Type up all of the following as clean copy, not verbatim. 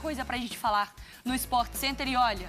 coisa pra gente falar no Sport Center. E olha,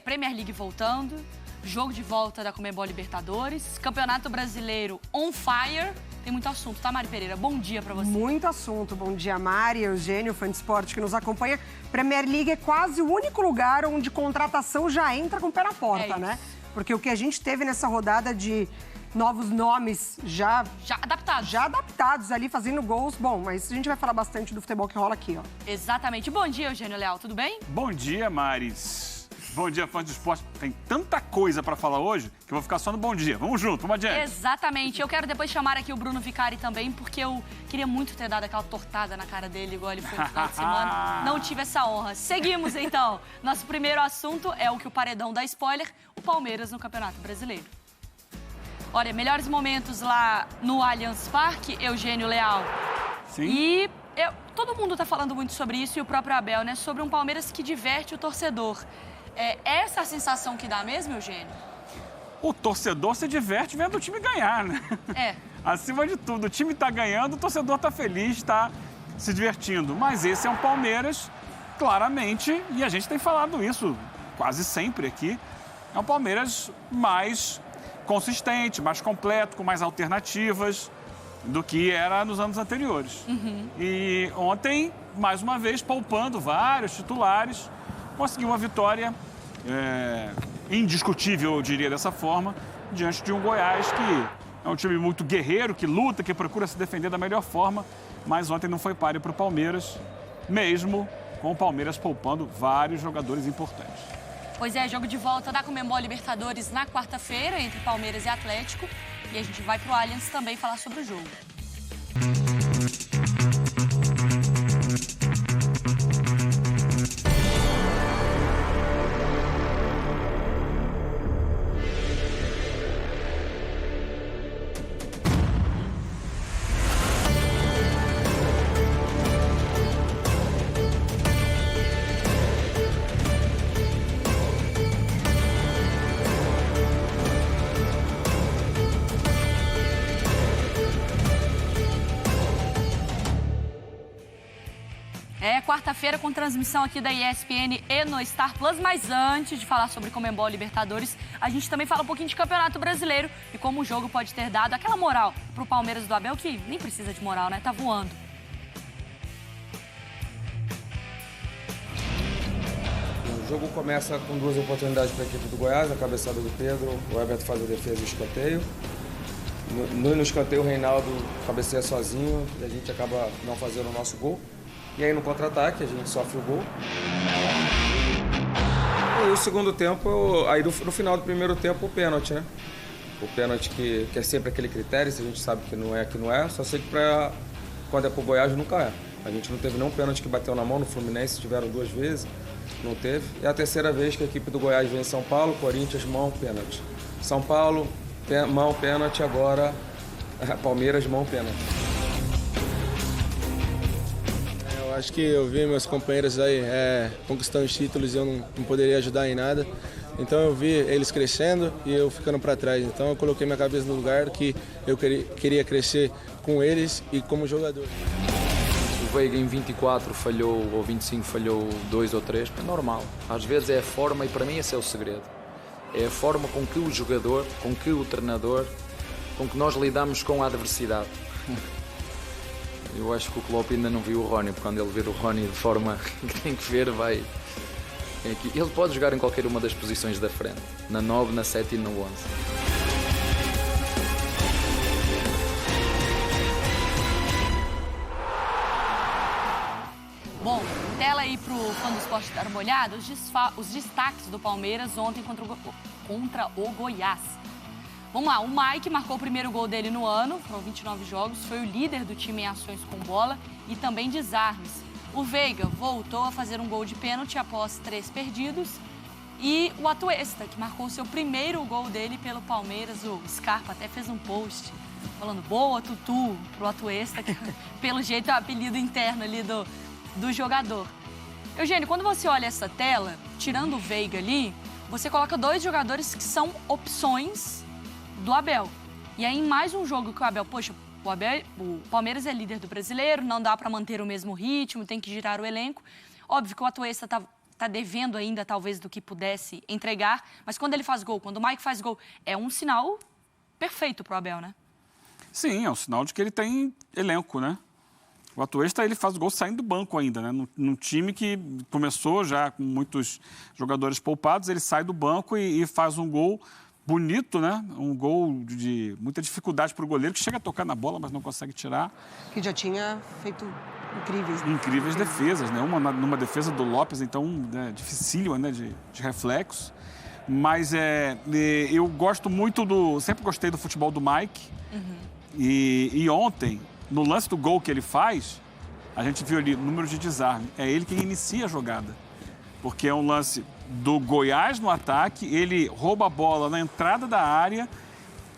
Premier League voltando, jogo de volta da Conmebol Libertadores, Campeonato Brasileiro on fire. Tem muito assunto, tá, Mari Pereira? Bom dia pra você. Muito assunto. Bom dia, Mari, Eugênio, fã de esporte que nos acompanha. Premier League é quase o único lugar onde contratação já entra com o pé na porta, né? Porque o que a gente teve nessa rodada de novos nomes já adaptados ali, fazendo gols. Bom, mas a gente vai falar bastante do futebol que rola aqui, ó. Exatamente. Bom dia, Eugênio Leal, tudo bem? Bom dia, Maris. Bom dia, fãs de esporte. Tem tanta coisa pra falar hoje que eu vou ficar só no bom dia. Vamos junto, vamos adiante. Exatamente. Eu quero depois chamar aqui o Bruno Vicari também, porque eu queria muito ter dado aquela tortada na cara dele, igual ele foi no final de semana. Não tive essa honra. Seguimos, então. Nosso primeiro assunto é o que o paredão dá spoiler, o Palmeiras no Campeonato Brasileiro. Olha, melhores momentos lá no Allianz Parque, Eugênio Leal. Sim. E todo mundo tá falando muito sobre isso, e o próprio Abel, né? Sobre um Palmeiras que diverte o torcedor. É essa a sensação que dá mesmo, Eugênio? O torcedor se diverte vendo o time ganhar, né? Acima de tudo, o time tá ganhando, o torcedor tá feliz, tá se divertindo. Mas esse é um Palmeiras, claramente, e a gente tem falado isso quase sempre aqui, é um Palmeiras mais consistente, mais completo, com mais alternativas do que era nos anos anteriores. E ontem, mais uma vez, poupando vários titulares, conseguiu uma vitória indiscutível, eu diria dessa forma, diante de um Goiás que é um time muito guerreiro, que luta, que procura se defender da melhor forma, mas ontem não foi páreo para o Palmeiras, mesmo com o Palmeiras poupando vários jogadores importantes. Pois é, jogo de volta da Conmebol Libertadores na quarta-feira, entre Palmeiras e Atlético, e a gente vai pro Allianz também falar sobre o jogo. Quarta-feira com transmissão aqui da ESPN e no Star Plus, mas antes de falar sobre Conmebol Libertadores, a gente também fala um pouquinho de Campeonato Brasileiro e como o jogo pode ter dado aquela moral pro Palmeiras do Abel, que nem precisa de moral, né? Tá voando. O jogo começa com duas oportunidades para a equipe do Goiás, a cabeçada do Pedro, o Everton faz a defesa e o escanteio. No escanteio o Reinaldo cabeceia sozinho e a gente acaba não fazendo o nosso gol. E aí no contra-ataque a gente sofre o gol. E o segundo tempo, aí no final do primeiro tempo, o pênalti, né? O pênalti que é sempre aquele critério, se a gente sabe que não é, só sei que quando é pro Goiás nunca é. A gente não teve nenhum pênalti que bateu na mão no Fluminense, tiveram duas vezes, não teve. E é a terceira vez que a equipe do Goiás vem em São Paulo, Corinthians, mão, pênalti. São Paulo, mão, pênalti, agora Palmeiras, mão, pênalti. Acho que eu vi meus companheiros aí conquistando os títulos e eu não poderia ajudar em nada. Então eu vi eles crescendo e eu ficando para trás. Então eu coloquei minha cabeça no lugar que eu queria crescer com eles e como jogador. O Veiga em 24 falhou, ou 25 falhou 2 ou 3, é normal. Às vezes é a forma, e para mim esse é o segredo. É a forma com que o jogador, com que o treinador, com que nós lidamos com a adversidade. Eu acho que o Klopp ainda não viu o Rony, porque quando ele ver o Rony de forma que tem que ver, vai... Ele pode jogar em qualquer uma das posições da frente, na 9, na 7 e na 11. Bom, tela aí pro fã do esporte dar uma olhada, os destaques do Palmeiras ontem contra o Goiás. Vamos lá, o Mike marcou o primeiro gol dele no ano, foram 29 jogos, foi o líder do time em ações com bola e também desarmes. O Veiga voltou a fazer um gol de pênalti após 3 perdidos. E o Atuesta, que marcou o seu primeiro gol dele pelo Palmeiras, o Scarpa até fez um post falando boa, Tutu, pro Atuesta, que pelo jeito é o apelido interno ali do jogador. Eugênio, quando você olha essa tela, tirando o Veiga ali, você coloca 2 jogadores que são opções do Abel. E aí, em mais um jogo que o Abel, poxa, o Palmeiras é líder do Brasileiro, não dá para manter o mesmo ritmo, tem que girar o elenco. Óbvio que o Atuesta tá devendo ainda, talvez, do que pudesse entregar, mas quando ele faz gol, quando o Mike faz gol, é um sinal perfeito pro Abel, né? Sim, é um sinal de que ele tem elenco, né? O Atuesta, ele faz o gol saindo do banco ainda, né? Num time que começou já com muitos jogadores poupados, ele sai do banco e faz um gol bonito, né? Um gol de muita dificuldade para o goleiro, que chega a tocar na bola, mas não consegue tirar. Que já tinha feito incríveis defesas, né? Uma numa defesa do Lopes, então, dificílima, né? De reflexos. Mas eu gosto muito sempre gostei do futebol do Mike. E ontem, no lance do gol que ele faz, a gente viu ali o número de desarme. É ele quem inicia a jogada. Porque é um lance do Goiás no ataque, ele rouba a bola na entrada da área,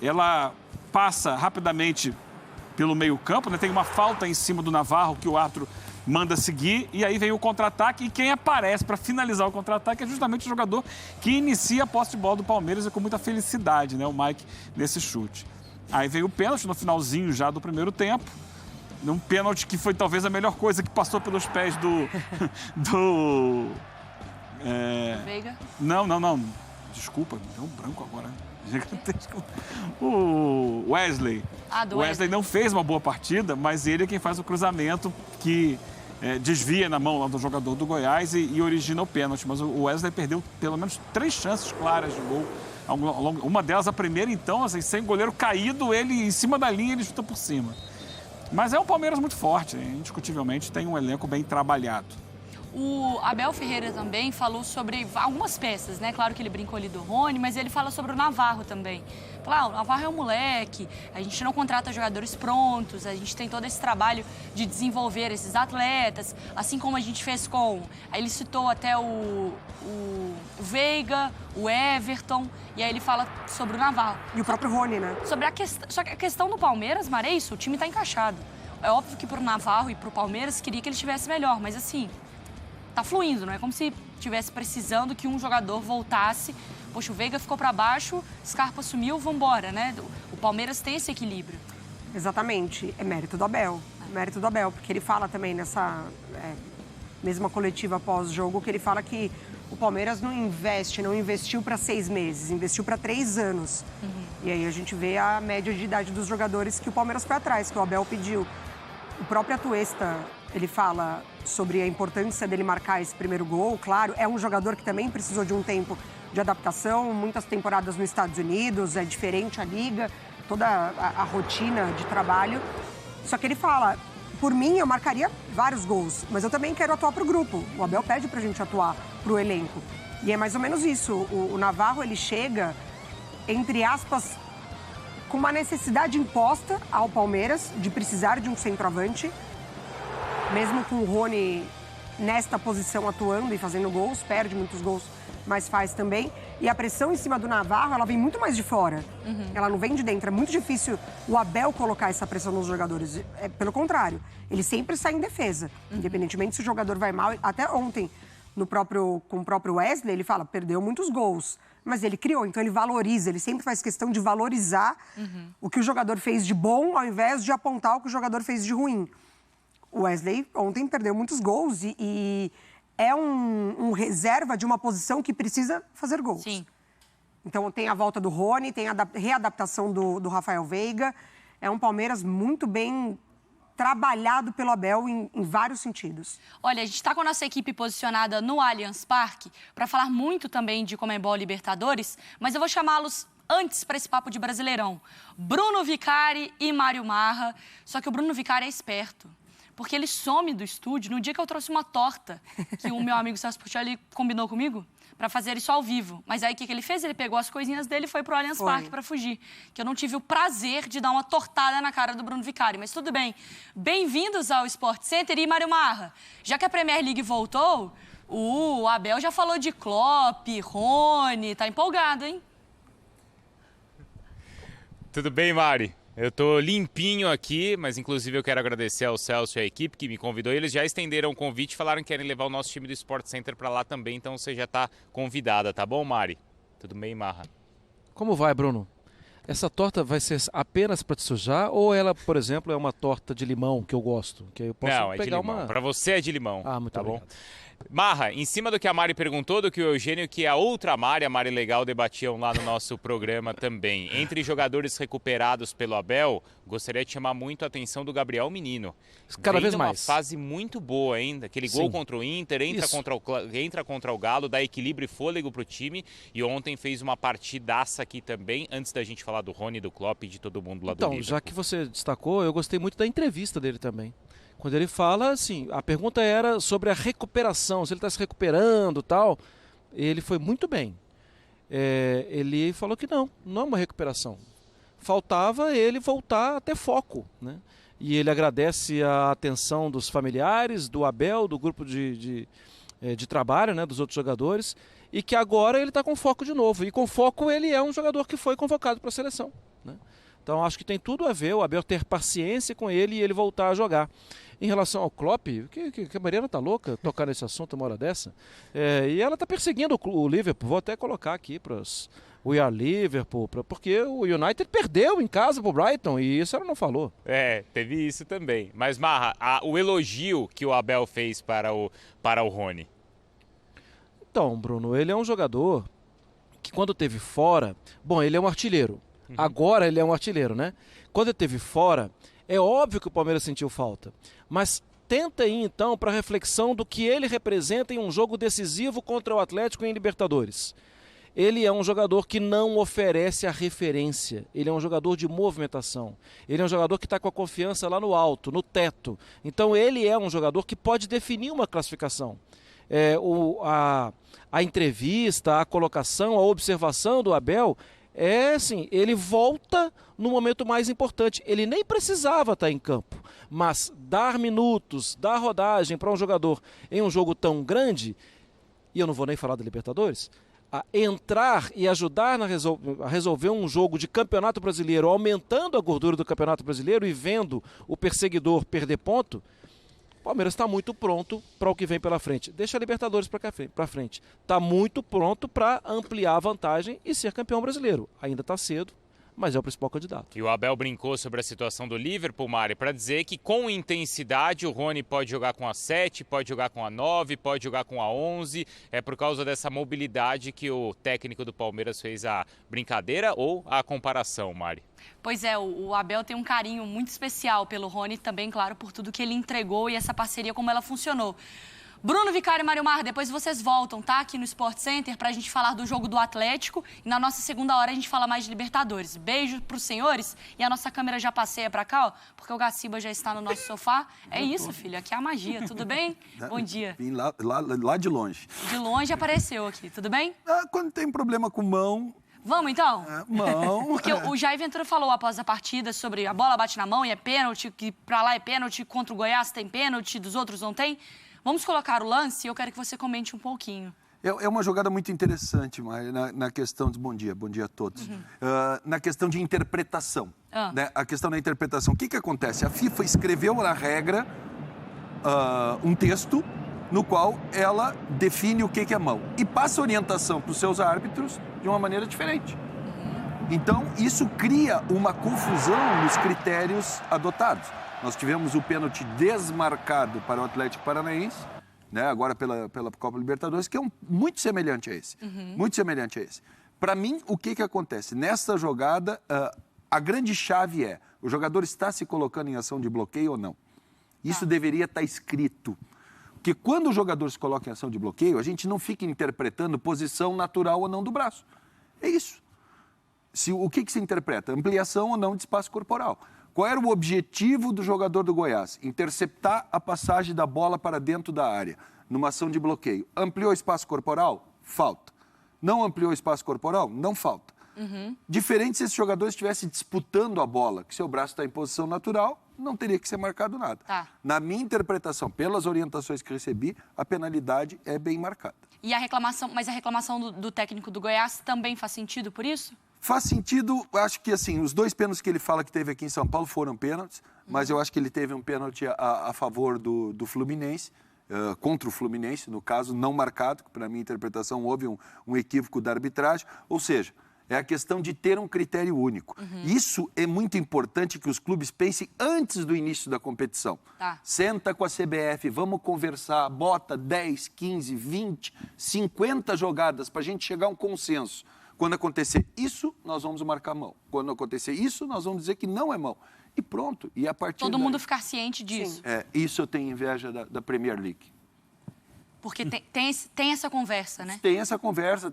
ela passa rapidamente pelo meio-campo, né? Tem uma falta em cima do Navarro que o árbitro manda seguir, e aí vem o contra-ataque, e quem aparece para finalizar o contra-ataque é justamente o jogador que inicia a posse de bola do Palmeiras, e com muita felicidade, né? O Mike nesse chute. Aí veio o pênalti no finalzinho já do primeiro tempo, um pênalti que foi talvez a melhor coisa que passou pelos pés do Veiga? Não. Desculpa, me deu um branco agora. O Wesley. Do o Wesley não fez uma boa partida, mas ele é quem faz o cruzamento que desvia na mão lá do jogador do Goiás e origina o pênalti. Mas o Wesley perdeu pelo menos 3 chances claras de gol. Uma delas, a primeira, então, assim, sem o goleiro caído, ele em cima da linha, ele chuta por cima. Mas é um Palmeiras muito forte, indiscutivelmente tem um elenco bem trabalhado. O Abel Ferreira também falou sobre algumas peças, né? Claro que ele brincou ali do Rony, mas ele fala sobre o Navarro também. Fala, o Navarro é um moleque, a gente não contrata jogadores prontos, a gente tem todo esse trabalho de desenvolver esses atletas, assim como a gente fez com... Aí ele citou até o Veiga, o Everton, e aí ele fala sobre o Navarro. E o próprio Rony, né? Só que a questão do Palmeiras, Mara, é isso, o time tá encaixado. É óbvio que pro Navarro e pro Palmeiras queria que ele estivesse melhor, mas assim... Tá fluindo, não é como se estivesse precisando que um jogador voltasse. Poxa, o Veiga ficou para baixo, Scarpa sumiu, vambora, né? O Palmeiras tem esse equilíbrio. Exatamente, é mérito do Abel. Mérito do Abel, porque ele fala também nessa mesma coletiva pós-jogo, que ele fala que o Palmeiras não investiu para 6 meses, investiu para 3 anos. E aí a gente vê a média de idade dos jogadores que o Palmeiras foi atrás, que o Abel pediu. O próprio Atuesta, ele fala sobre a importância dele marcar esse primeiro gol. Claro, é um jogador que também precisou de um tempo de adaptação, muitas temporadas nos Estados Unidos, é diferente a liga, toda a rotina de trabalho. Só que ele fala, por mim, eu marcaria vários gols, mas eu também quero atuar para o grupo. O Abel pede para a gente atuar para o elenco. E é mais ou menos isso. O Navarro, ele chega, entre aspas, com uma necessidade imposta ao Palmeiras de precisar de um centroavante, mesmo com o Rony nesta posição atuando e fazendo gols, perde muitos gols, mas faz também. E a pressão em cima do Navarro, ela vem muito mais de fora. Ela não vem de dentro. É muito difícil o Abel colocar essa pressão nos jogadores. Pelo contrário, ele sempre sai em defesa. Independentemente se o jogador vai mal. Até ontem, com o próprio Wesley, ele fala, perdeu muitos gols. Mas ele criou, então ele valoriza, ele sempre faz questão de valorizar o que o jogador fez de bom, ao invés de apontar o que o jogador fez de ruim. O Wesley ontem perdeu muitos gols e é um reserva de uma posição que precisa fazer gols. Sim. Então tem a volta do Rony, tem a readaptação do Rafael Veiga. É um Palmeiras muito bem trabalhado pelo Abel em vários sentidos. Olha, a gente está com a nossa equipe posicionada no Allianz Parque para falar muito também de Conmebol Libertadores, mas eu vou chamá-los antes para esse papo de Brasileirão. Bruno Vicari e Mário Marra. Só que o Bruno Vicari é esperto, porque ele some do estúdio no dia que eu trouxe uma torta que o meu amigo Celso Portiolli combinou comigo para fazer isso ao vivo. Mas aí o que ele fez? Ele pegou as coisinhas dele e foi pro Allianz Parque para fugir. Que eu não tive o prazer de dar uma tortada na cara do Bruno Vicari. Mas tudo bem. Bem-vindos ao Sport Center. E Mário Marra, já que a Premier League voltou, o Abel já falou de Klopp, Rony. Tá empolgado, hein? Tudo bem, Mari? Eu tô limpinho aqui, mas inclusive eu quero agradecer ao Celso e à equipe que me convidou. Eles já estenderam o convite e falaram que querem levar o nosso time do Sport Center para lá também, então você já tá convidada, tá bom, Mari? Tudo bem, Marra? Como vai, Bruno? Essa torta vai ser apenas para te sujar ou ela, por exemplo, é uma torta de limão que eu gosto? Que eu posso Não, pegar é de limão. Para você é de limão. Ah, muito tá obrigado. Bom? Marra, em cima do que a Mari perguntou, do que o Eugênio, que a outra Mari, a Mari Legal, debatiam lá no nosso programa também. Entre jogadores recuperados pelo Abel, gostaria de chamar muito a atenção do Gabriel Menino. Cada vez mais. Uma fase muito boa ainda. Aquele gol contra o Inter, entra contra o Galo, dá equilíbrio e fôlego pro time. E ontem fez uma partidaça aqui também, antes da gente falar do Rony, do Klopp e de todo mundo lá do Liverpool. Então, já que você destacou, eu gostei muito da entrevista dele também. Quando ele fala, assim, a pergunta era sobre a recuperação, se ele está se recuperando e tal. Ele foi muito bem. Ele falou que não é uma recuperação. Faltava ele voltar a ter foco, né? E ele agradece a atenção dos familiares, do Abel, do grupo de trabalho, né, dos outros jogadores, e que agora ele está com foco de novo. E com foco ele é um jogador que foi convocado para a seleção, né? Então acho que tem tudo a ver o Abel ter paciência com ele e ele voltar a jogar. Em relação ao Klopp, que a Mariana tá louca tocar nesse assunto uma hora dessa. E ela tá perseguindo o Liverpool. Vou até colocar aqui para os We Are Liverpool, porque o United perdeu em casa pro Brighton e isso ela não falou. Teve isso também. Mas, Marra, o elogio que o Abel fez para o Rony. Então, Bruno, ele é um jogador que quando teve fora... Bom, ele é um artilheiro. Agora ele é um artilheiro, né? Quando ele teve fora, é óbvio que o Palmeiras sentiu falta. Mas tenta ir então para a reflexão do que ele representa em um jogo decisivo contra o Atlético em Libertadores. Ele é um jogador que não oferece a referência. Ele é um jogador de movimentação. Ele é um jogador que está com a confiança lá no alto, no teto. Então ele é um jogador que pode definir uma classificação. A entrevista, a colocação, a observação do Abel... assim, ele volta no momento mais importante. Ele nem precisava estar em campo, mas dar minutos, dar rodagem para um jogador em um jogo tão grande, e eu não vou nem falar da Libertadores, a entrar e ajudar a resolver um jogo de Campeonato Brasileiro, aumentando a gordura do Campeonato Brasileiro e vendo o perseguidor perder ponto, o Palmeiras está muito pronto para o que vem pela frente. Deixa a Libertadores para frente. Está muito pronto para ampliar a vantagem e ser campeão brasileiro. Ainda está cedo, mas é o principal candidato. E o Abel brincou sobre a situação do Liverpool, Mari, para dizer que com intensidade o Rony pode jogar com a 7, pode jogar com a 9, pode jogar com a 11. É por causa dessa mobilidade que o técnico do Palmeiras fez a brincadeira ou a comparação, Mari? Pois é, o Abel tem um carinho muito especial pelo Rony, também, claro, por tudo que ele entregou e essa parceria, como ela funcionou. Bruno Vicário e Mário Mar, depois vocês voltam, tá? Aqui no Sport Center pra gente falar do jogo do Atlético e na nossa segunda hora a gente fala mais de Libertadores. Beijo pros senhores e a nossa câmera já passeia pra cá, ó, porque o Gaciba já está no nosso sofá. É isso, filho, aqui é a magia, tudo bem? Bom dia. Vim lá de longe. De longe apareceu aqui, tudo bem? Quando tem problema com mão... Vamos, então? Mão. Porque o Jair Ventura falou após a partida sobre a bola bate na mão e é pênalti, que pra lá é pênalti, contra o Goiás tem pênalti, dos outros não tem. Vamos colocar o lance e eu quero que você comente um pouquinho. É uma jogada muito interessante, Maia, na questão de... Bom dia a todos. Na questão de interpretação. Né? A questão da interpretação. O que acontece? A FIFA escreveu na regra um texto no qual ela define o que é mão e passa orientação para os seus árbitros de uma maneira diferente. Então, isso cria uma confusão nos critérios adotados. Nós tivemos o pênalti desmarcado para o Atlético Paranaense, né, agora pela Copa Libertadores, que é muito semelhante a esse. Muito semelhante a esse. Para mim, o que acontece? Nessa jogada, a grande chave é: o jogador está se colocando em ação de bloqueio ou não? Isso deveria estar escrito. Porque quando o jogador se coloca em ação de bloqueio, a gente não fica interpretando posição natural ou não do braço. É isso. O que se interpreta? Ampliação ou não de espaço corporal. Qual era o objetivo do jogador do Goiás? Interceptar a passagem da bola para dentro da área, numa ação de bloqueio. Ampliou o espaço corporal? Falta. Não ampliou o espaço corporal? Não falta. Diferente se esse jogador estivesse disputando a bola, que seu braço está em posição natural, não teria que ser marcado nada. Na minha interpretação, pelas orientações que recebi, a penalidade é bem marcada. E a reclamação do técnico do Goiás também faz sentido por isso? Faz sentido, acho que assim, os 2 pênaltis que ele fala que teve aqui em São Paulo foram pênaltis, mas eu acho que ele teve um pênalti a favor do Fluminense, contra o Fluminense, no caso, não marcado, que para minha interpretação houve um equívoco da arbitragem, ou seja, É a questão de ter um critério único. Isso é muito importante que os clubes pensem antes do início da competição. Tá. Senta com a CBF, vamos conversar, bota 10, 15, 20, 50 jogadas para a gente chegar a um consenso. Quando acontecer isso, nós vamos marcar mão. Quando acontecer isso, nós vamos dizer que não é mão. E pronto. E a partir Todo mundo ficar ciente disso. Isso eu tenho inveja da Premier League. Porque tem essa conversa, né? Tem essa conversa,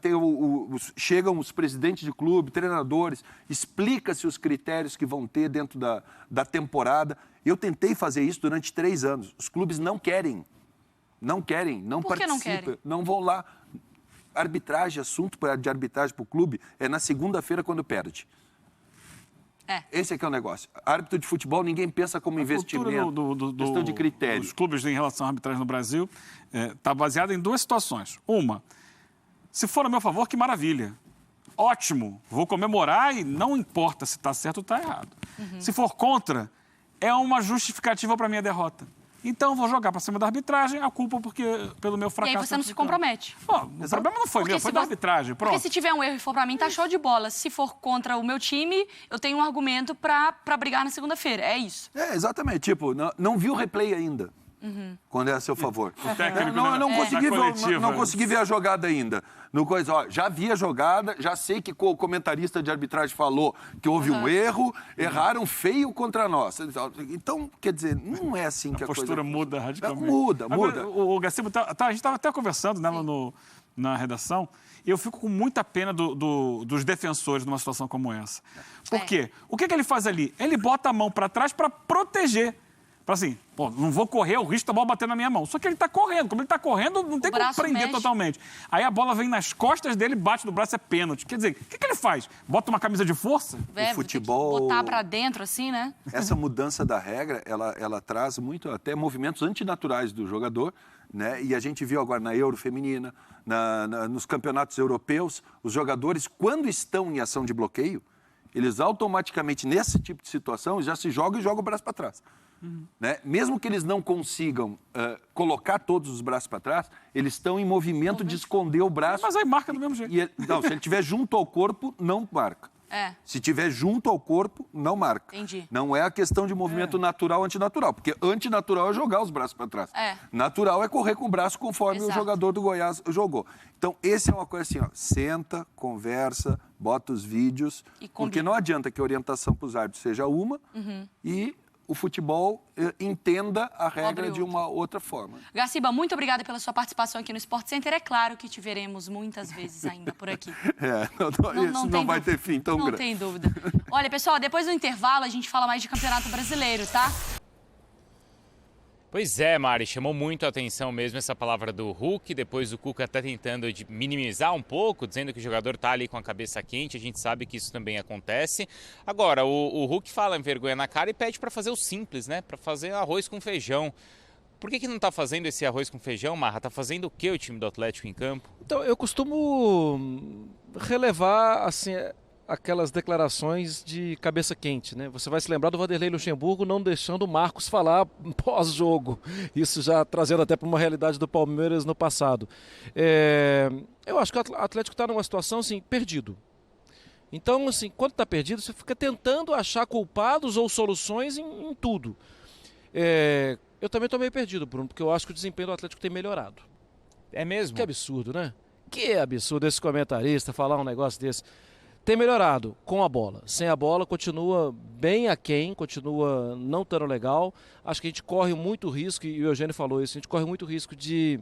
chegam os presidentes de clube, treinadores, explica-se os critérios que vão ter dentro da temporada. Eu tentei fazer isso durante 3 anos. Os clubes não querem, não Por que participam, não querem? Não vão lá. Arbitragem, assunto de arbitragem para o clube é na segunda-feira quando perde. Esse é que é o negócio. Árbitro de futebol, ninguém pensa como investimento. Questão de critério. Os clubes em relação à arbitragem no Brasil está baseada em 2 situações. Uma, se for a meu favor, que maravilha. Ótimo, vou comemorar e não importa se está certo ou está errado. Se for contra, é uma justificativa para a minha derrota. Então, vou jogar para cima da arbitragem a culpa pelo meu fracasso. E aí você não se compromete. O problema não foi meu, foi da arbitragem. Pronto. Porque se tiver um erro e for para mim, tá show de bola. Se for contra o meu time, eu tenho um argumento para brigar na segunda-feira. É isso. Exatamente. Tipo, não vi o replay ainda. Quando é a seu favor. Não consegui ver a jogada ainda. Já vi a jogada, já sei que o comentarista de arbitragem falou que houve um erro, erraram feio contra nós. Então, quer dizer, não é assim que a coisa... A postura muda radicalmente. Muda. O Gaciba, a gente estava até conversando, né, na redação, e eu fico com muita pena dos defensores numa situação como essa. Por quê? O que ele faz ali? Ele bota a mão para trás para proteger. Assim, não vou correr o risco da bola bater na minha mão. Só que ele está correndo. Como ele está correndo, não tem como prender totalmente. Aí a bola vem nas costas dele, bate no braço, é pênalti. Quer dizer, o que ele faz? Bota uma camisa de força? O futebol... Botar para dentro, assim, né? Essa mudança da regra, ela traz muito até movimentos antinaturais do jogador, né? E a gente viu agora na Euro feminina, nos campeonatos europeus, os jogadores, quando estão em ação de bloqueio, eles automaticamente, nesse tipo de situação, já se jogam e jogam o braço para trás. Né? Mesmo que eles não consigam colocar todos os braços para trás, eles estão em movimento de esconder o braço. Mas aí marca do mesmo jeito. Se ele estiver junto ao corpo, não marca. Se estiver junto ao corpo, não marca. Entendi. Não é a questão de movimento natural, antinatural. Porque antinatural é jogar os braços para trás. Natural é correr com o braço conforme o jogador do Goiás jogou. Então, esse é uma coisa assim, senta, conversa, bota os vídeos. Porque não adianta que a orientação para os árbitros seja uma e o futebol entenda a regra de uma outra forma. Gaciba, muito obrigada pela sua participação aqui no Sport Center. É claro que te veremos muitas vezes ainda por aqui. Isso não vai ter fim tão grande. Não tem dúvida. Olha, pessoal, depois do intervalo a gente fala mais de Campeonato Brasileiro, tá? Pois é, Mari, chamou muito a atenção mesmo essa palavra do Hulk, depois o Cuca até tentando minimizar um pouco, dizendo que o jogador tá ali com a cabeça quente, a gente sabe que isso também acontece. Agora, o Hulk fala em vergonha na cara e pede para fazer o simples, né, para fazer arroz com feijão. Por que não tá fazendo esse arroz com feijão, Marra? Tá fazendo o que o time do Atlético em campo? Então, eu costumo relevar, assim, aquelas declarações de cabeça quente, né? Você vai se lembrar do Vanderlei Luxemburgo não deixando o Marcos falar pós-jogo. Isso já trazendo até para uma realidade do Palmeiras no passado. Eu acho que o Atlético está numa situação, assim, perdido. Então, assim, quando está perdido, você fica tentando achar culpados ou soluções em tudo. Eu também estou meio perdido, Bruno, porque eu acho que o desempenho do Atlético tem melhorado. É mesmo? Que absurdo, né? Que absurdo esse comentarista falar um negócio desse. Tem melhorado com a bola. Sem a bola, continua bem aquém, continua não tão legal. Acho que a gente corre muito risco, e o Eugênio falou isso, a gente corre muito risco de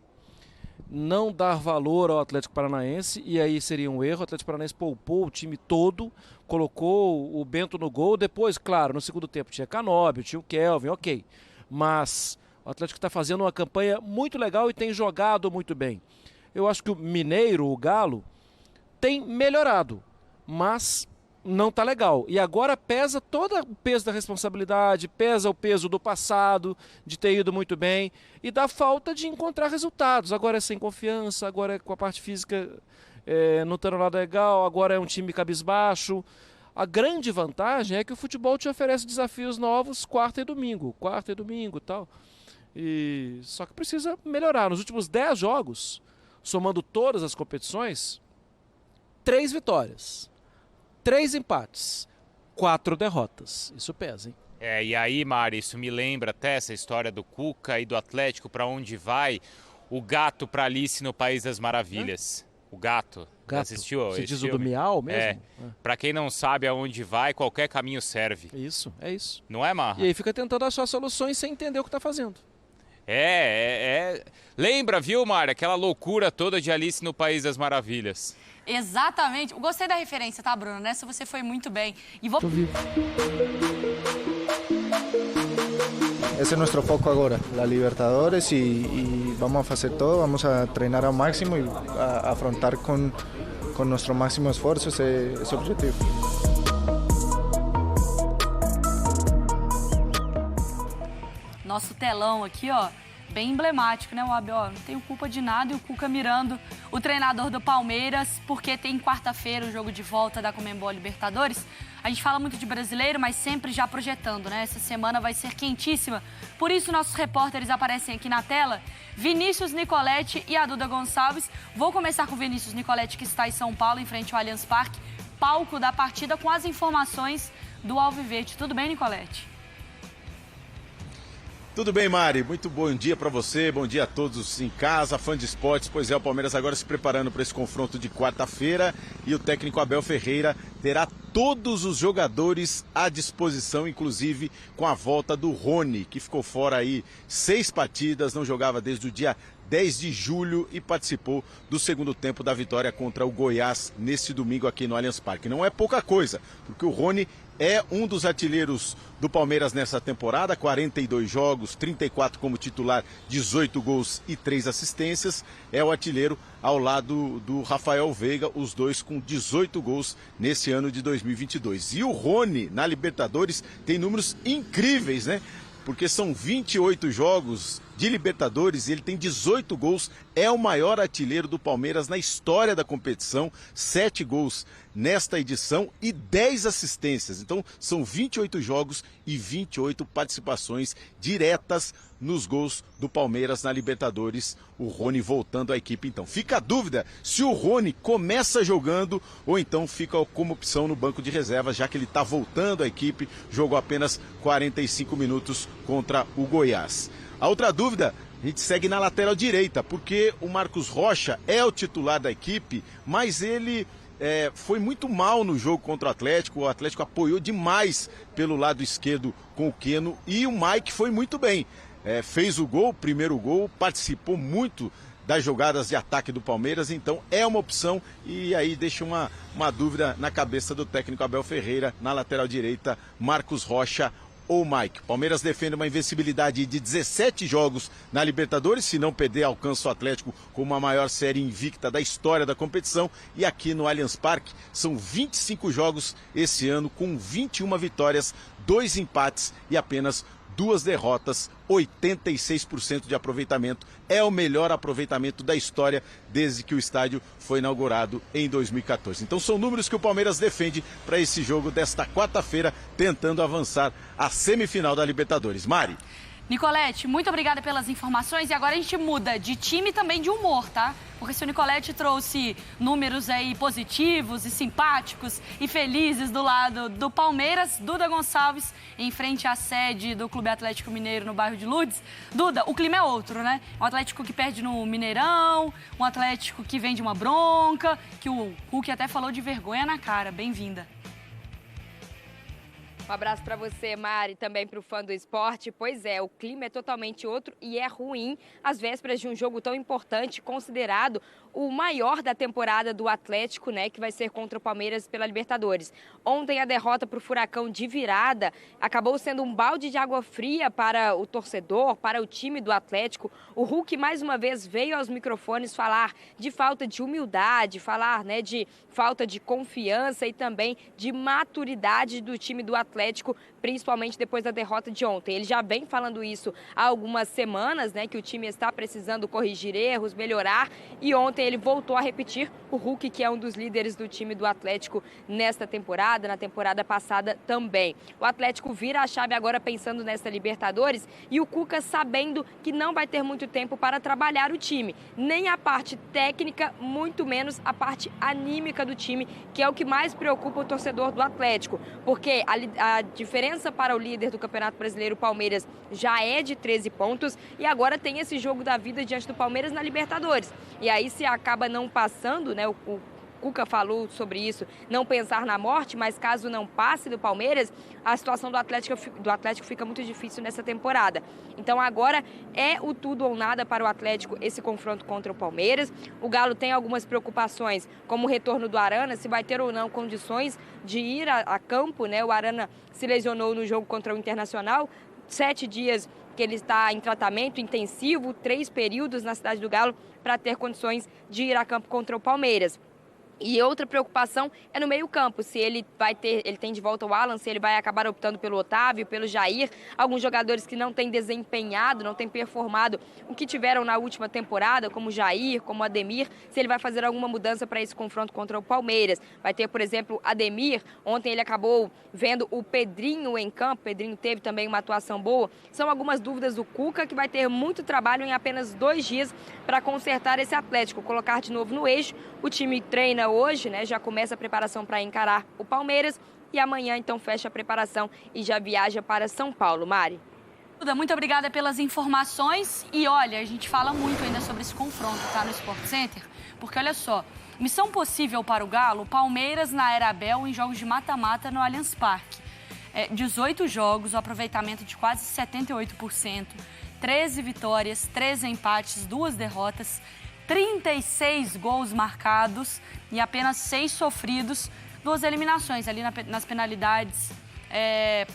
não dar valor ao Atlético Paranaense, e aí seria um erro. O Atlético Paranaense poupou o time todo, colocou o Bento no gol. Depois, claro, no segundo tempo tinha Canóbio, tinha o Kelvin, ok. Mas o Atlético está fazendo uma campanha muito legal e tem jogado muito bem. Eu acho que o Mineiro, o Galo, tem melhorado, mas não tá legal. E agora pesa todo o peso da responsabilidade, pesa o peso do passado, de ter ido muito bem, e da falta de encontrar resultados. Agora é sem confiança, agora é com a parte física não estando nada legal, agora é um time cabisbaixo. A grande vantagem é que o futebol te oferece desafios novos quarta e domingo e tal. Só que precisa melhorar. Nos últimos 10 jogos, somando todas as competições, 3 vitórias. 3 empates, 4 derrotas. Isso pesa, hein? E aí, Mari, isso me lembra até essa história do Cuca e do Atlético, para onde vai o gato para Alice no País das Maravilhas. O gato. Assistiu? Você diz o do Miau mesmo? Para quem não sabe aonde vai, qualquer caminho serve. É isso. Não é, Marra? E aí fica tentando achar soluções sem entender o que está fazendo. Lembra, viu, Mari, aquela loucura toda de Alice no País das Maravilhas. Exatamente. Gostei da referência, tá, Bruno? Nessa você foi muito bem. E vou... Esse é nosso foco agora, a Libertadores, e vamos fazer todo, vamos a treinar ao máximo e a afrontar com nosso máximo esforço esse objetivo. Nosso telão aqui, ó, bem emblemático, né, o Abel? Não tenho culpa de nada, e o Cuca mirando o treinador do Palmeiras, porque tem quarta-feira o jogo de volta da Conmebol Libertadores. A gente fala muito de brasileiro, mas sempre já projetando, né? Essa semana vai ser quentíssima. Por isso, nossos repórteres aparecem aqui na tela. Vinícius Nicoletti e a Duda Gonçalves. Vou começar com o Vinícius Nicoletti, que está em São Paulo, em frente ao Allianz Parque, palco da partida, com as informações do Alviverde. Tudo bem, Nicoletti? Tudo bem, Mari? Muito bom dia para você, bom dia a todos em casa, fã de esportes. Pois é, o Palmeiras agora se preparando para esse confronto de quarta-feira e o técnico Abel Ferreira terá todos os jogadores à disposição, inclusive com a volta do Rony, que ficou fora aí 6 partidas, não jogava desde o dia 10 de julho e participou do segundo tempo da vitória contra o Goiás nesse domingo aqui no Allianz Parque. Não é pouca coisa, porque o Rony é um dos artilheiros do Palmeiras nessa temporada, 42 jogos, 34 como titular, 18 gols e 3 assistências. É o artilheiro ao lado do Rafael Veiga, os dois com 18 gols nesse ano de 2022. E o Rony, na Libertadores, tem números incríveis, né? Porque são 28 jogos de Libertadores e ele tem 18 gols, é o maior artilheiro do Palmeiras na história da competição, 7 gols nesta edição e 10 assistências. Então são 28 jogos e 28 participações diretas nos gols do Palmeiras na Libertadores, o Rony voltando à equipe. Então fica a dúvida se o Rony começa jogando ou então fica como opção no banco de reservas, já que ele está voltando à equipe, jogou apenas 45 minutos contra o Goiás. A outra dúvida, a gente segue na lateral direita, porque o Marcos Rocha é o titular da equipe, mas ele foi muito mal no jogo contra o Atlético apoiou demais pelo lado esquerdo com o Keno e o Mike foi muito bem. Fez o gol, primeiro gol, participou muito das jogadas de ataque do Palmeiras, então é uma opção e aí deixa uma dúvida na cabeça do técnico Abel Ferreira, na lateral direita, Marcos Rocha ou Mike. Palmeiras defende uma invencibilidade de 17 jogos na Libertadores, se não perder alcança o Atlético como a maior série invicta da história da competição, e aqui no Allianz Parque são 25 jogos esse ano com 21 vitórias, 2 empates e apenas 2 derrotas, 86% de aproveitamento. É o melhor aproveitamento da história desde que o estádio foi inaugurado em 2014. Então são números que o Palmeiras defende para esse jogo desta quarta-feira, tentando avançar à semifinal da Libertadores. Mari. Nicoletti, muito obrigada pelas informações. E agora a gente muda de time e também de humor, tá? Porque se o Nicoletti trouxe números aí positivos e simpáticos e felizes do lado do Palmeiras, Duda Gonçalves, em frente à sede do Clube Atlético Mineiro no bairro de Lourdes. Duda, o clima é outro, né? Um Atlético que perde no Mineirão, um Atlético que vem de uma bronca, que o Hulk até falou de vergonha na cara. Bem-vinda. Um abraço para você, Mari, também para o fã do esporte. Pois é, o clima é totalmente outro e é ruim às vésperas de um jogo tão importante, considerado o maior da temporada do Atlético, né, que vai ser contra o Palmeiras pela Libertadores. Ontem a derrota para o Furacão de virada acabou sendo um balde de água fria para o torcedor, para o time do Atlético. O Hulk mais uma vez veio aos microfones falar de falta de humildade, falar, né, de falta de confiança e também de maturidade do time do Atlético Atlético, principalmente depois da derrota de ontem. Ele já vem falando isso há algumas semanas, né, que o time está precisando corrigir erros, melhorar, e ontem ele voltou a repetir o Hulk, que é um dos líderes do time do Atlético nesta temporada, na temporada passada também. O Atlético vira a chave agora pensando nessa Libertadores e o Cuca sabendo que não vai ter muito tempo para trabalhar o time, nem a parte técnica, muito menos a parte anímica do time, que é o que mais preocupa o torcedor do Atlético, porque a diferença para o líder do Campeonato Brasileiro, o Palmeiras, já é de 13 pontos e agora tem esse jogo da vida diante do Palmeiras na Libertadores. E aí se acaba não passando, né, o Cuca falou sobre isso, não pensar na morte, mas caso não passe do Palmeiras, a situação do Atlético fica muito difícil nessa temporada. Então agora é o tudo ou nada para o Atlético esse confronto contra o Palmeiras. O Galo tem algumas preocupações, como o retorno do Arana, se vai ter ou não condições de ir a campo, né? O Arana se lesionou no jogo contra o Internacional, 7 dias que ele está em tratamento intensivo, 3 períodos na cidade do Galo para ter condições de ir a campo contra o Palmeiras. E outra preocupação é no meio-campo, se ele tem de volta o Alan, se ele vai acabar optando pelo Otávio, pelo Jair, alguns jogadores que não têm desempenhado, não têm performado o que tiveram na última temporada, como o Jair, como o Ademir, se ele vai fazer alguma mudança para esse confronto contra o Palmeiras. Vai ter, por exemplo, Ademir, ontem ele acabou vendo o Pedrinho em campo, Pedrinho teve também uma atuação boa. São algumas dúvidas do Cuca, que vai ter muito trabalho em apenas 2 dias para consertar esse Atlético, colocar de novo no eixo. O time treina hoje, né, já começa a preparação para encarar o Palmeiras e amanhã então fecha a preparação e já viaja para São Paulo. Mari. Duda, muito obrigada pelas informações e olha, a gente fala muito ainda sobre esse confronto, tá, no Sport Center, porque olha só, missão possível para o Galo, Palmeiras na Era Abel em jogos de mata-mata no Allianz Parque. 18 jogos, o aproveitamento de quase 78%, 13 vitórias, 13 empates, 2 derrotas, 36 gols marcados e apenas 6 sofridos, 2 eliminações ali nas penalidades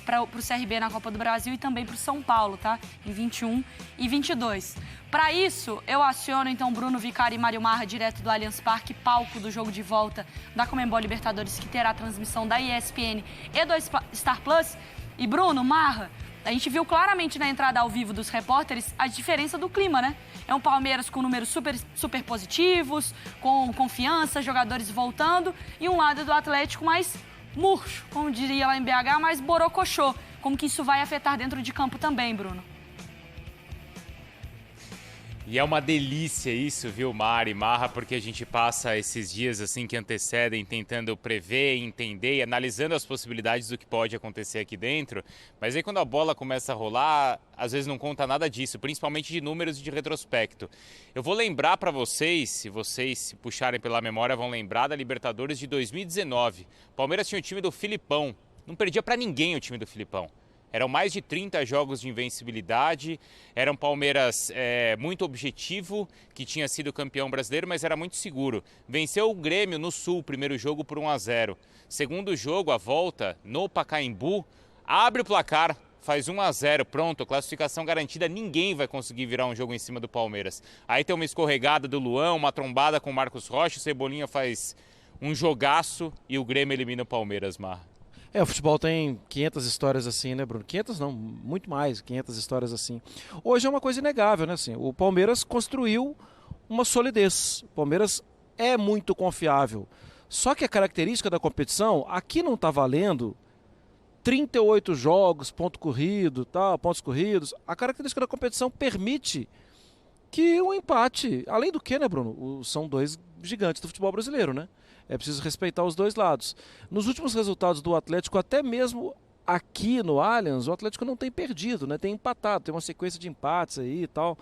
para o CRB na Copa do Brasil e também para o São Paulo, tá? Em 21 e 22. Para isso, eu aciono então Bruno Vicari e Mário Marra, direto do Allianz Parque, palco do jogo de volta da Conmebol Libertadores, que terá a transmissão da ESPN e do Star Plus. E Bruno, Marra, a gente viu claramente na entrada ao vivo dos repórteres a diferença do clima, né? É um Palmeiras com números super positivos, com confiança, jogadores voltando, e um lado do Atlético mais murcho, como diria lá em BH, mais borocochô. Como que isso vai afetar dentro de campo também, Bruno? E é uma delícia isso, viu, Mari, Marra, porque a gente passa esses dias assim que antecedem tentando prever, entender e analisando as possibilidades do que pode acontecer aqui dentro. Mas aí quando a bola começa a rolar, às vezes não conta nada disso, principalmente de números e de retrospecto. Eu vou lembrar para vocês, se vocês se puxarem pela memória, vão lembrar da Libertadores de 2019. O Palmeiras tinha o time do Filipão, não perdia para ninguém o time do Filipão. Eram mais de 30 jogos de invencibilidade, era um Palmeiras muito objetivo, que tinha sido campeão brasileiro, mas era muito seguro. Venceu o Grêmio no Sul, primeiro jogo por 1-0. Segundo jogo, a volta no Pacaembu, abre o placar, faz 1-0, pronto, classificação garantida, ninguém vai conseguir virar um jogo em cima do Palmeiras. Aí tem uma escorregada do Luan, uma trombada com o Marcos Rocha, o Cebolinha faz um jogaço e o Grêmio elimina o Palmeiras, Mar. O futebol tem 500 histórias assim, né, Bruno? 500 não, muito mais, 500 histórias assim. Hoje é uma coisa inegável, né? Assim, o Palmeiras construiu uma solidez. O Palmeiras é muito confiável. Só que a característica da competição, aqui não está valendo 38 jogos, pontos corridos. A característica da competição permite que um empate, além do que, né, Bruno? São 2 gigantes do futebol brasileiro, né? É preciso respeitar os 2 lados. Nos últimos resultados do Atlético, até mesmo aqui no Allianz, o Atlético não tem perdido, né? Tem empatado, tem uma sequência de empates aí e tal.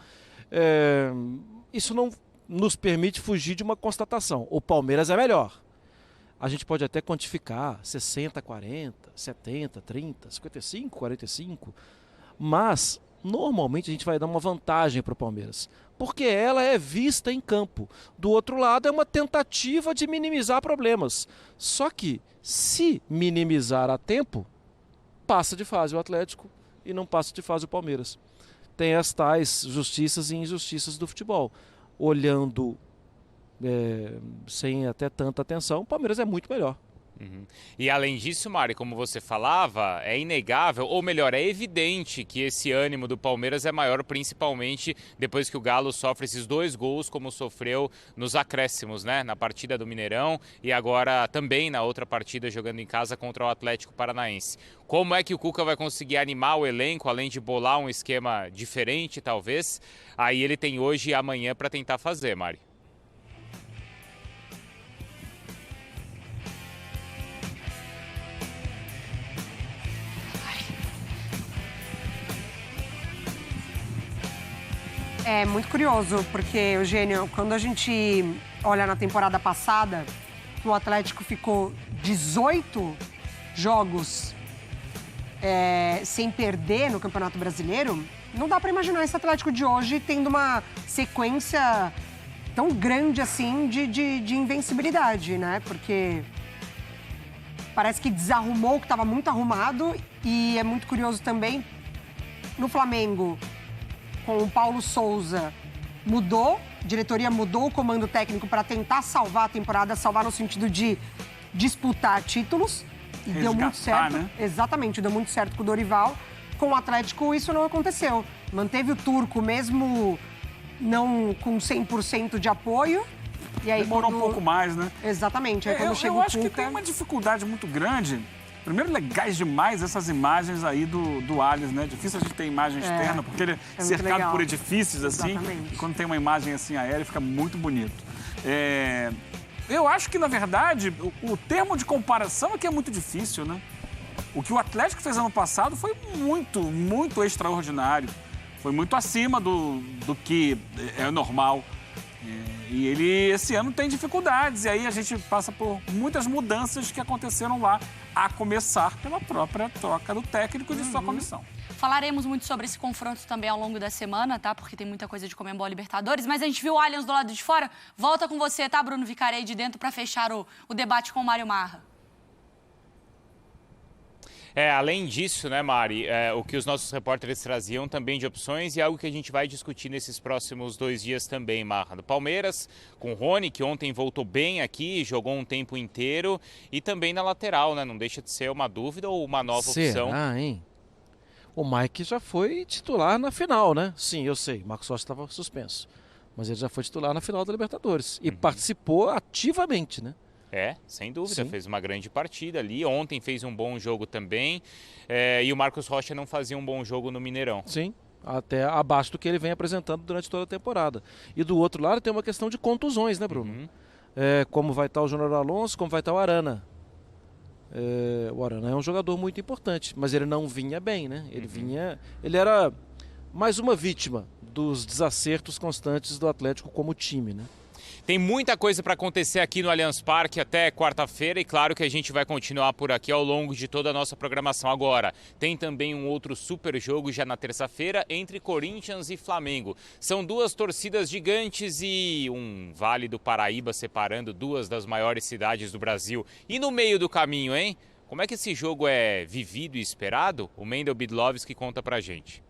Isso não nos permite fugir de uma constatação. O Palmeiras é melhor. A gente pode até quantificar 60-40, 70-30, 55-45, mas normalmente a gente vai dar uma vantagem para o Palmeiras, porque ela é vista em campo. Do outro lado é uma tentativa de minimizar problemas. Só que, se minimizar a tempo, passa de fase o Atlético e não passa de fase o Palmeiras. Tem as tais justiças e injustiças do futebol. Olhando sem até tanta atenção, o Palmeiras é muito melhor. E além disso, Mari, como você falava, é inegável, ou melhor, é evidente que esse ânimo do Palmeiras é maior, principalmente depois que o Galo sofre esses 2 gols, como sofreu nos acréscimos, né? Na partida do Mineirão e agora também na outra partida jogando em casa contra o Atlético Paranaense. Como é que o Cuca vai conseguir animar o elenco, além de bolar um esquema diferente, talvez? Aí ele tem hoje e amanhã para tentar fazer, Mari. É muito curioso, porque, Eugênio, quando a gente olha na temporada passada, o Atlético ficou 18 jogos sem perder no Campeonato Brasileiro, não dá para imaginar esse Atlético de hoje tendo uma sequência tão grande assim de invencibilidade, né? Porque parece que desarrumou o que estava muito arrumado e é muito curioso também, no Flamengo, com o Paulo Souza, mudou, a diretoria mudou o comando técnico para tentar salvar a temporada, salvar no sentido de disputar títulos. E deu muito certo. Né? Exatamente, deu muito certo com o Dorival. Com o Atlético, isso não aconteceu. Manteve o Turco, mesmo não com 100% de apoio. E aí, demorou um pouco mais, né? Exatamente. Aí, quando chega eu acho o Cuca... que tem uma dificuldade muito grande. Primeiro, legais demais essas imagens aí do Allianz, né? Difícil a gente ter imagem externa, porque ele é cercado por edifícios, assim. Exatamente. E quando tem uma imagem assim aérea, fica muito bonito. Eu acho que, na verdade, o termo de comparação é que é muito difícil, né? O que o Atlético fez ano passado foi muito, muito extraordinário. Foi muito acima do que é normal. E ele, esse ano, tem dificuldades. E aí a gente passa por muitas mudanças que aconteceram lá, a começar pela própria troca do técnico de sua comissão. Falaremos muito sobre esse confronto também ao longo da semana, tá? Porque tem muita coisa de Conmebol Libertadores. Mas a gente viu o Allianz do lado de fora. Volta com você, tá, Bruno Vicari, aí de dentro, para fechar o debate com o Mário Marra. Além disso, né, Mari, o que os nossos repórteres traziam também de opções e algo que a gente vai discutir nesses próximos 2 dias também, Marra. Do Palmeiras, com o Rony, que ontem voltou bem aqui, jogou um tempo inteiro, e também na lateral, né? Não deixa de ser uma dúvida ou uma nova opção. Hein? O Mike já foi titular na final, né? Sim, eu sei, Marcos Rocha estava suspenso. Mas ele já foi titular na final da Libertadores e participou ativamente, né? Sem dúvida, Sim. fez uma grande partida ali, ontem fez um bom jogo também, e o Marcos Rocha não fazia um bom jogo no Mineirão. Sim, até abaixo do que ele vem apresentando durante toda a temporada. E do outro lado tem uma questão de contusões, né, Bruno? Como vai estar o Júnior Alonso, como vai estar o Arana. O Arana é um jogador muito importante, mas ele não vinha bem, né? Ele era mais uma vítima dos desacertos constantes do Atlético como time, né? Tem muita coisa para acontecer aqui no Allianz Parque até quarta-feira e claro que a gente vai continuar por aqui ao longo de toda a nossa programação. Agora, tem também um outro super jogo já na terça-feira entre Corinthians e Flamengo. São 2 torcidas gigantes e um Vale do Paraíba separando 2 das maiores cidades do Brasil. E no meio do caminho, hein? Como é que esse jogo é vivido e esperado? O Mendel Bidlovski conta pra gente.